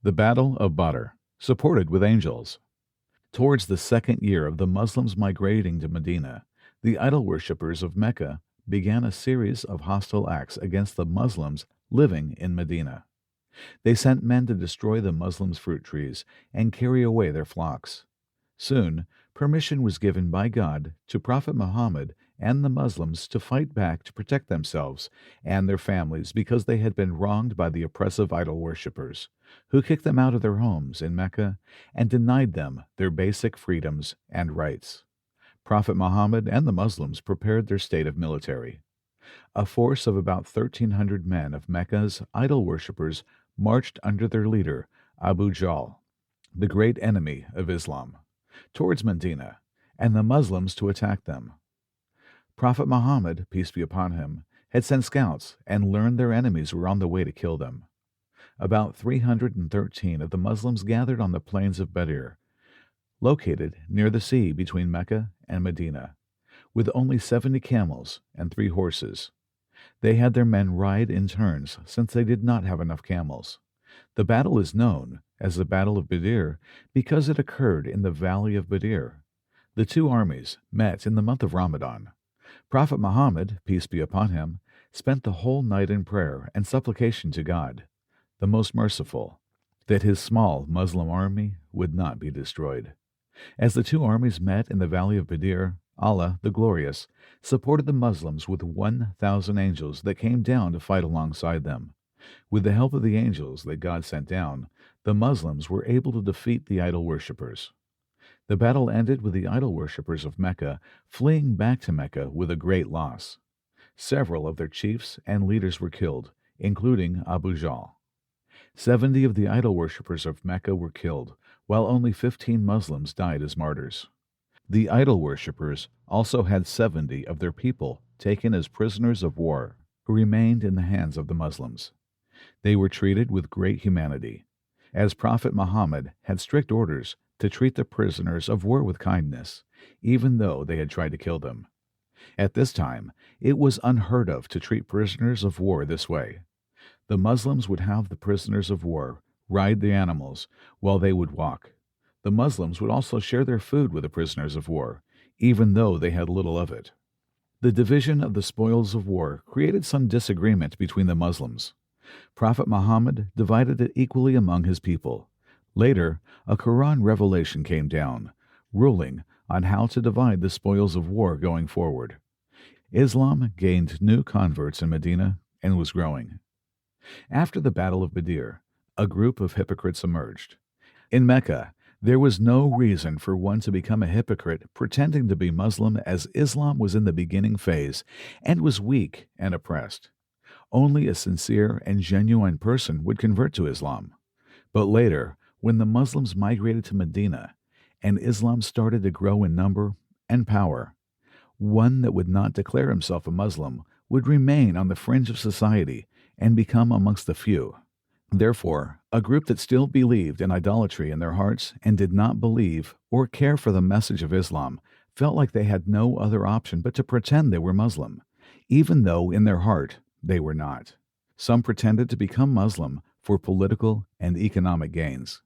The Battle of Badr, supported with angels. Towards the second year of the Muslims migrating to Medina, the idol worshippers of Mecca began a series of hostile acts against the Muslims living in Medina. They sent men to destroy the Muslims' fruit trees and carry away their flocks. Soon, permission was given by God to Prophet Muhammad and the Muslims to fight back to protect themselves and their families because they had been wronged by the oppressive idol worshippers, who kicked them out of their homes in Mecca and denied them their basic freedoms and rights. Prophet Muhammad and the Muslims prepared their state of military. A force of about 1,300 men of Mecca's idol worshippers marched under their leader, Abu Jahl, the great enemy of Islam, towards Medina, and the Muslims to attack them. Prophet Muhammad, peace be upon him, had sent scouts and learned their enemies were on the way to kill them. About 313 of the Muslims gathered on the plains of Badr, located near the sea between Mecca and Medina, with only 70 camels and 3 horses. They had their men ride in turns since they did not have enough camels. The battle is known as the Battle of Badr because it occurred in the valley of Badr. The two armies met in the month of Ramadan. Prophet Muhammad, peace be upon him, spent the whole night in prayer and supplication to God, the most merciful, that his small Muslim army would not be destroyed. As the two armies met in the valley of Badr, Allah, the Glorious, supported the Muslims with 1,000 angels that came down to fight alongside them. With the help of the angels that God sent down, the Muslims were able to defeat the idol worshippers. The battle ended with the idol worshippers of Mecca fleeing back to Mecca with a great loss. Several of their chiefs and leaders were killed, including Abu Jahl. 70 of the idol worshippers of Mecca were killed, while only 15 Muslims died as martyrs. The idol worshippers also had 70 of their people taken as prisoners of war, who remained in the hands of the Muslims. They were treated with great humanity, as Prophet Muhammad had strict orders to treat the prisoners of war with kindness, even though they had tried to kill them. At this time, it was unheard of to treat prisoners of war this way. The Muslims would have the prisoners of war ride the animals while they would walk. The Muslims would also share their food with the prisoners of war, even though they had little of it. The division of the spoils of war created some disagreement between the Muslims. Prophet Muhammad divided it equally among his people. Later, a Quran revelation came down, ruling on how to divide the spoils of war going forward. Islam gained new converts in Medina and was growing. After the Battle of Badr, a group of hypocrites emerged. In Mecca, there was no reason for one to become a hypocrite pretending to be Muslim, as Islam was in the beginning phase and was weak and oppressed. Only a sincere and genuine person would convert to Islam. But later, when the Muslims migrated to Medina and Islam started to grow in number and power, one that would not declare himself a Muslim would remain on the fringe of society and become amongst the few. Therefore, a group that still believed in idolatry in their hearts and did not believe or care for the message of Islam felt like they had no other option but to pretend they were Muslim, even though in their heart they were not. Some pretended to become Muslim for political and economic gains.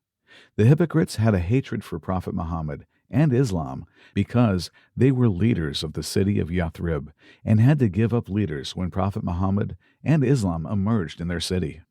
The hypocrites had a hatred for Prophet Muhammad and Islam because they were leaders of the city of Yathrib and had to give up leaders when Prophet Muhammad and Islam emerged in their city.